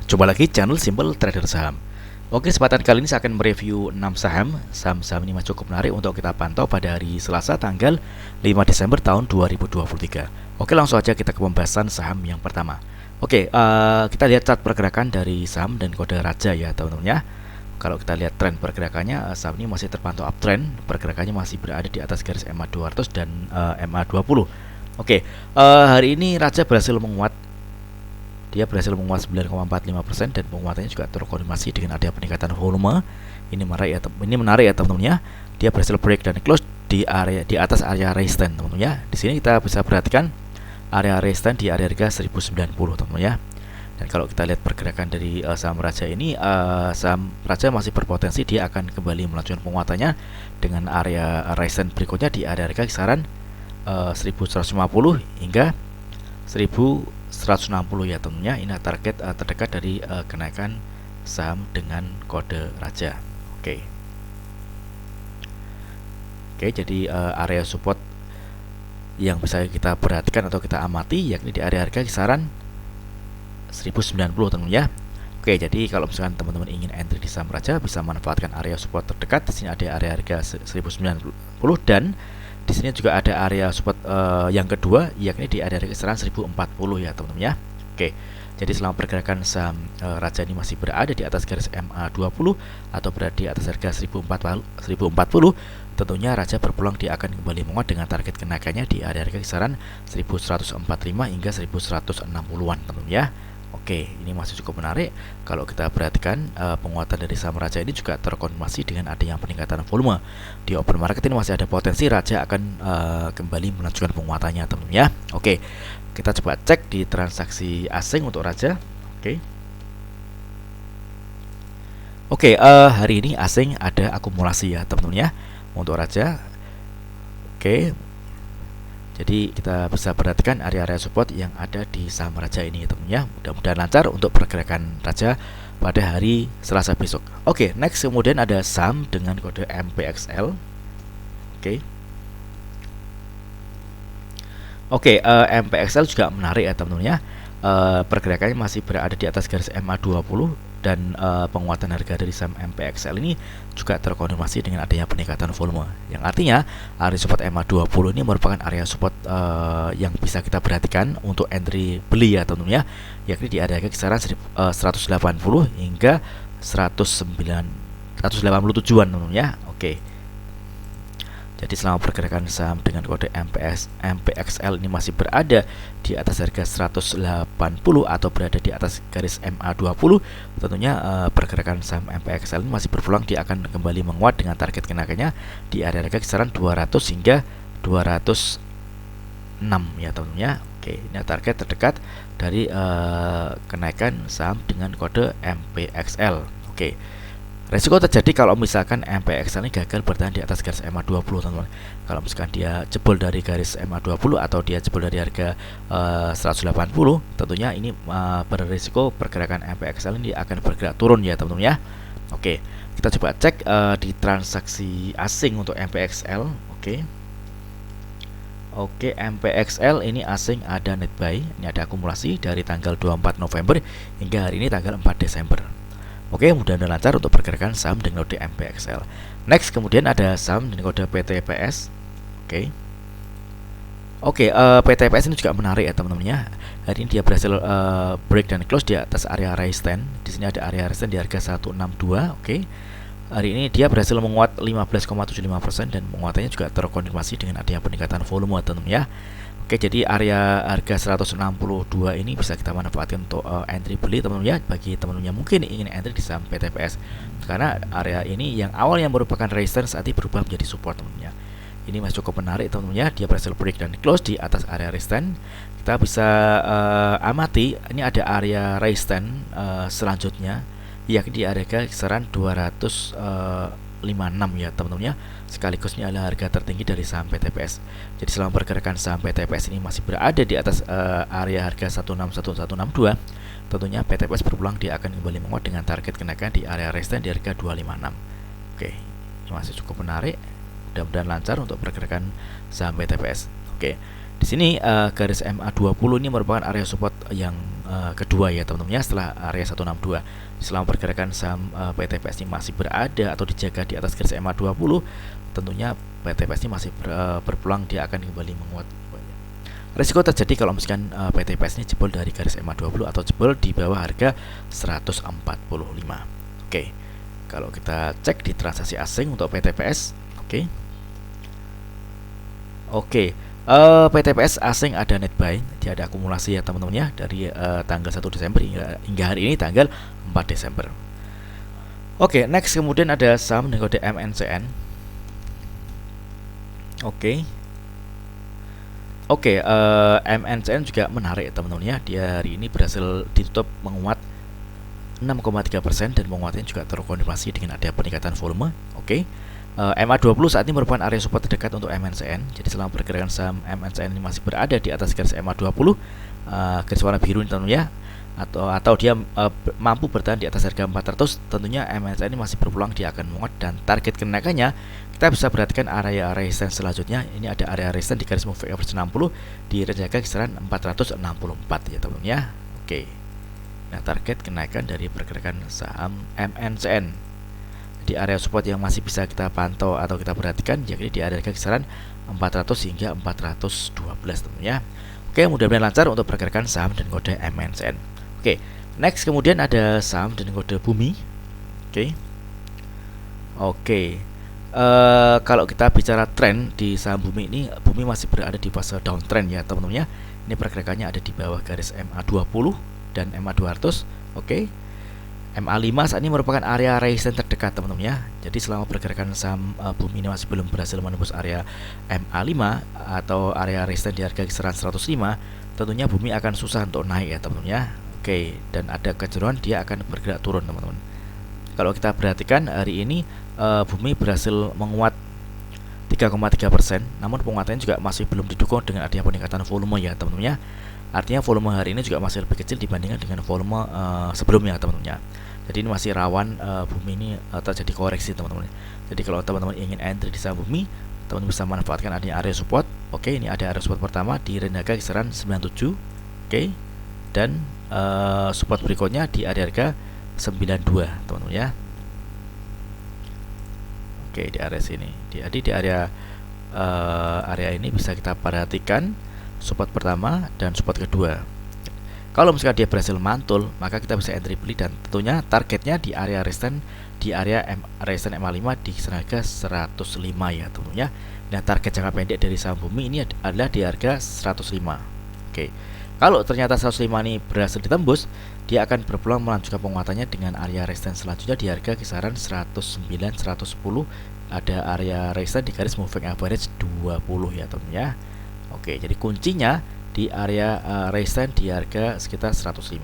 Coba lagi channel Simple Trader Saham. Oke, kesempatan kali ini saya akan mereview 6 saham. Saham-saham ini masih cukup menarik untuk kita pantau pada hari Selasa tanggal 5 Desember tahun 2023. Oke, langsung aja kita ke pembahasan saham yang pertama. Oke, kita lihat chart pergerakan dari saham dan kode raja ya teman-teman ya. Kalau kita lihat tren pergerakannya, saham ini masih terpantau uptrend. Pergerakannya masih berada di atas garis MA 200 dan MA 20. Oke, hari ini raja berhasil menguat. Dia berhasil menguat 9,45% dan penguatannya juga terkonfirmasi dengan adanya peningkatan volume. Ini menarik ya teman-teman ya. Dia berhasil break dan close di atas area resistance teman-teman ya. Di sini kita bisa perhatikan area resistance di area harga 1090 teman-teman ya. Dan kalau kita lihat pergerakan dari saham raja ini, saham raja masih berpotensi dia akan kembali melanjutkan penguatannya dengan area resistance berikutnya di area harga kisaran 1150 hingga 1160 ya temennya. Ini target terdekat dari kenaikan saham dengan kode raja. Oke, jadi area support yang bisa kita perhatikan atau kita amati yakni di area harga kisaran 1090 teman-teman ya. Oke, jadi kalau misalkan teman-teman ingin entry di saham raja, bisa manfaatkan area support terdekat. Di sini ada area harga 1090 dan di sini juga ada area support yang kedua yakni di area kisaran 1040 ya teman-teman ya. Oke. Jadi selama pergerakan saham raja ini masih berada di atas garis MA 20 atau berada di atas harga 1040, tentunya raja berpeluang dia akan kembali menguat dengan target kenaikannya di area harga kisaran 1145 hingga 1160-an teman-teman ya. Oke, ini masih cukup menarik. Kalau kita perhatikan penguatan dari saham raja ini juga terkonfirmasi dengan adanya peningkatan volume. Di open market ini masih ada potensi raja akan kembali melanjutkan penguatannya teman-teman ya. Oke, kita coba cek di transaksi asing untuk raja. Oke, hari ini asing ada akumulasi ya teman-teman ya untuk raja. Oke, jadi kita bisa perhatikan area-area support yang ada di saham raja ini teman-teman ya. Mudah-mudahan lancar untuk pergerakan raja pada hari Selasa besok. Oke, next kemudian ada saham dengan kode MPXL. Oke, MPXL juga menarik ya teman-teman ya. Pergerakannya masih berada di atas garis MA 20 dan penguatan harga dari saham MPXL ini juga terkonfirmasi dengan adanya peningkatan volume, yang artinya area support MA 20 ini merupakan area support yang bisa kita perhatikan untuk entry beli ya teman-teman ya, yakni di area kisaran 180 hingga 187-an teman-teman ya. Oke. Jadi selama pergerakan saham dengan kode MPXL ini masih berada di atas harga 180 atau berada di atas garis MA 20, tentunya pergerakan saham MPXL ini masih berpeluang dia akan kembali menguat dengan target kenaikannya di area harga kisaran 200 hingga 206 ya teman-teman ya. Oke, ini target terdekat dari kenaikan saham dengan kode MPXL. Oke. Resiko terjadi kalau misalkan MPXL ini gagal bertahan di atas garis MA 20 teman-teman. Kalau misalkan dia jebol dari garis MA 20 atau dia jebol dari harga 180, tentunya ini berisiko pergerakan MPXL ini akan bergerak turun ya teman-teman ya. Oke, kita coba cek di transaksi asing untuk MPXL. Oke, MPXL ini asing ada net buy, ini ada akumulasi dari tanggal 24 November hingga hari ini tanggal 4 Desember. Oke, mudah-mudahan lancar untuk pergerakan saham dengan kode MPXL. Next, kemudian ada saham dengan kode PTPS. Oke, PTPS ini juga menarik ya teman-teman ya. Hari ini dia berhasil break dan close di atas area resistance. Di sini ada area resistance di harga 162. Oke. Hari ini dia berhasil menguat 15,75% dan penguatannya juga terkonfirmasi dengan adanya peningkatan volume teman-teman ya. Oke, jadi area harga 162 ini bisa kita manfaatkan untuk entry beli teman-teman ya, bagi teman-teman yang mungkin ingin entry di saham PTPS. Karena area ini yang awalnya merupakan resistance saat ini berubah menjadi support teman-teman ya. Ini masih cukup menarik teman-teman ya, dia berhasil break dan close di atas area resistance. Kita bisa amati ini ada area resistance selanjutnya yakni di area kisaran 256 ya teman-teman ya. Sekaligus ini adalah harga tertinggi dari saham PTPS. Jadi selama pergerakan saham PTPS ini masih berada di atas area harga 161162, tentunya PTPS berpeluang dia akan kembali menguat dengan target kenaikan di area resistance di harga 256. Oke, ini masih cukup menarik. Mudah-mudahan lancar untuk pergerakan saham PTPS. Oke, Di sini garis MA20 ini merupakan area support yang kedua ya teman-teman ya, setelah area 162. Selama pergerakan saham PTPS ini masih berada atau dijaga di atas garis MA20, tentunya PTPS ini masih berpeluang dia akan kembali menguat. Risiko terjadi kalau misalkan PTPS ini jebol dari garis MA20 atau jebol di bawah harga 145. Oke. Kalau kita cek di transaksi asing untuk PTPS, Oke, PTPS asing ada net buy, dia ada akumulasi ya teman-teman ya, dari tanggal 1 Desember hingga hari ini tanggal 4 Desember. Oke, next kemudian ada saham dengan kode MNCN. MNCN juga menarik teman-teman ya, dia hari ini berhasil ditutup menguat 6,3% dan penguatannya juga terkonfirmasi dengan ada peningkatan volume. MA20 saat ini merupakan area support terdekat untuk MNCN. Jadi selama pergerakan saham MNCN ini masih berada di atas garis MA20, garis warna biru ini tentunya, atau dia mampu bertahan di atas harga 400, tentunya MNCN ini masih berpeluang dia akan menguat, dan target kenaikannya kita bisa perhatikan area resistance selanjutnya. Ini ada area resistance di garis moving average 60 di range harga kisaran 464 ya teman-teman ya. Nah, target kenaikan dari pergerakan saham MNCN di area support yang masih bisa kita pantau atau kita perhatikan, yakni di area harga kisaran 400 hingga 412 tentunya. Mudah-mudahan lancar untuk pergerakan saham dan kode MNCN. Next kemudian ada saham dan kode Bumi. Kalau kita bicara tren di saham Bumi ini, Bumi masih berada di fase downtrend ya teman-teman ya. Ini pergerakannya ada di bawah garis MA20 dan MA200. MA5 saat ini merupakan area resistance terdekat teman-teman ya. Jadi selama pergerakan saham Bumi ini masih belum berhasil menembus area MA5 atau area resistance di harga kisaran 105, tentunya Bumi akan susah untuk naik ya teman-teman ya. Dan ada kecenderungan dia akan bergerak turun teman-teman. Kalau kita perhatikan hari ini Bumi berhasil menguat 3,3%, namun penguatannya juga masih belum didukung dengan adanya peningkatan volume ya teman-teman ya. Artinya volume hari ini juga masih lebih kecil dibandingkan dengan volume sebelumnya teman-teman ya. Jadi ini masih rawan Bumi ini terjadi koreksi teman-teman. Jadi kalau teman-teman ingin entry di saham Bumi, teman-teman bisa manfaatkan adanya area support. Ini ada area support pertama di range harga kisaran 97. Dan support berikutnya di area harga 92 teman-teman ya. Di area sini. Jadi di area ini bisa kita perhatikan support pertama dan support kedua. Kalau misalkan dia berhasil mantul, maka kita bisa entry beli, dan tentunya targetnya di area resistance di area resistance MA5 di harga 105 ya tentunya. Nah, target jangka pendek dari saham Bumi ini adalah di harga 105. Kalau ternyata 105 ini berhasil ditembus, dia akan berpeluang melanjutkan penguatannya dengan area resistance selanjutnya di harga kisaran 109 110. Ada area resistance di garis moving average 20 ya tentunya. Jadi kuncinya di area resistance di harga sekitar 105.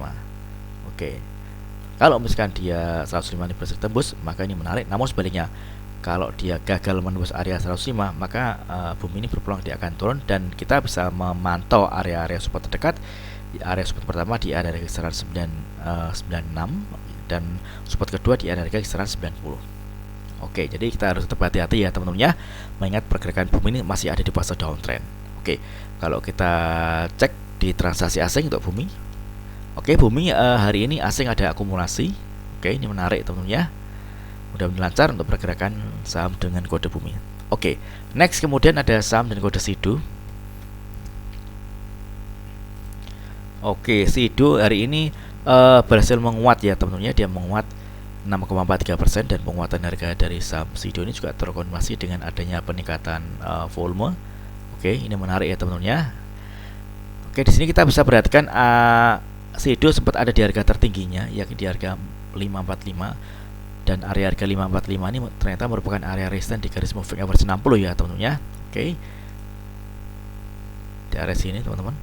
Kalau misalkan dia 105 ini berhasil tembus, maka ini menarik. Namun sebaliknya, kalau dia gagal menembus area 105, maka Bumi ini berpeluang dia akan turun, dan kita bisa memantau area-area support terdekat. Area support pertama di area kisaran 96 dan support kedua di area kisaran 90. Jadi kita harus tetap hati-hati ya teman-teman ya, mengingat pergerakan Bumi ini masih ada di fase downtrend. Kalau kita cek di transaksi asing untuk Bumi, Bumi hari ini asing ada akumulasi. Ini menarik teman-teman ya. Mudah-mudahan lancar untuk pergerakan saham dengan kode Bumi. Next kemudian ada saham dengan kode SIDO. SIDO hari ini berhasil menguat ya teman-teman ya. Dia menguat 6,43% dan penguatan harga dari saham SIDO ini juga terkonfirmasi dengan adanya peningkatan volume. Ini menarik ya teman-teman ya. Di sini kita bisa perhatikan SIDO sempat ada di harga tertingginya, yakni di harga 545, dan area harga 545 ini ternyata merupakan area resistance di garis moving average 60 ya teman-teman ya. Di area sini teman-teman.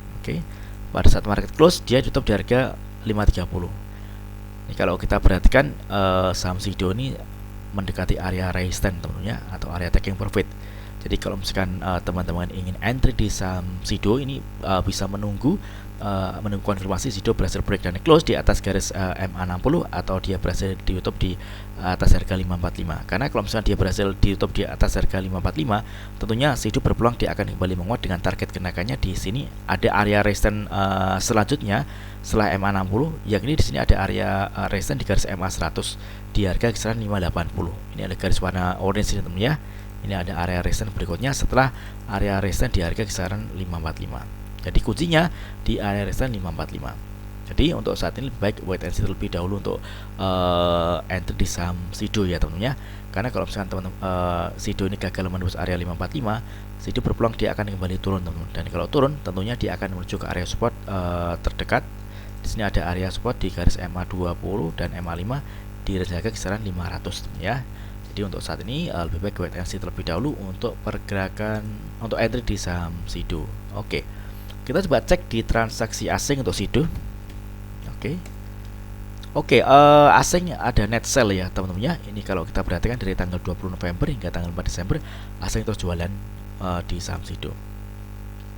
Pada saat market close dia tutup di harga 530. Ini kalau kita perhatikan saham SIDO ini mendekati area resistance teman-teman ya, atau area taking profit. Jadi kalau misalkan teman-teman ingin entry di saham Sido ini bisa menunggu konfirmasi Sido berhasil break dan close di atas garis MA60 atau dia berhasil ditutup di atas harga 545. Karena kalau misalkan dia berhasil ditutup di atas harga 545, tentunya Sido berpeluang dia akan kembali menguat dengan target kenaikannya di sini ada area resistance selanjutnya setelah MA60, yakni di sini ada area resistance di garis MA100 di harga kisaran 580. Ini ada garis warna orange ini teman ya. Ini ada area resistance berikutnya setelah area resistance di harga kisaran 545. Jadi kuncinya di area resistance 545. Jadi untuk saat ini lebih baik wait and see terlebih dahulu untuk entry di saham Sido ya teman-teman ya. Karena kalau misalkan teman-teman Sido ini gagal menembus area 545, Sido berpeluang dia akan kembali turun teman-teman. Dan kalau turun tentunya dia akan menuju ke area support terdekat. Di sini ada area support di garis MA20 dan MA5 di range harga kisaran 500 teman ya. Jadi untuk saat ini lebih baik wait and see terlebih dahulu untuk pergerakan untuk entry di saham Sido. Oke. Kita coba cek di transaksi asing untuk Sido. Oke, asing ada net sell ya teman-teman ya. Ini kalau kita perhatikan dari tanggal 20 November hingga tanggal 4 Desember asing terus jualan di saham Sido.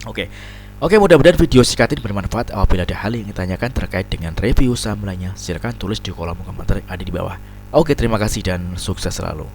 Oke, mudah-mudahan video singkat ini bermanfaat. Apabila ada hal yang ditanyakan terkait dengan review saham lainnya, silakan tulis di kolom komentar yang ada di bawah. Oke, terima kasih dan sukses selalu.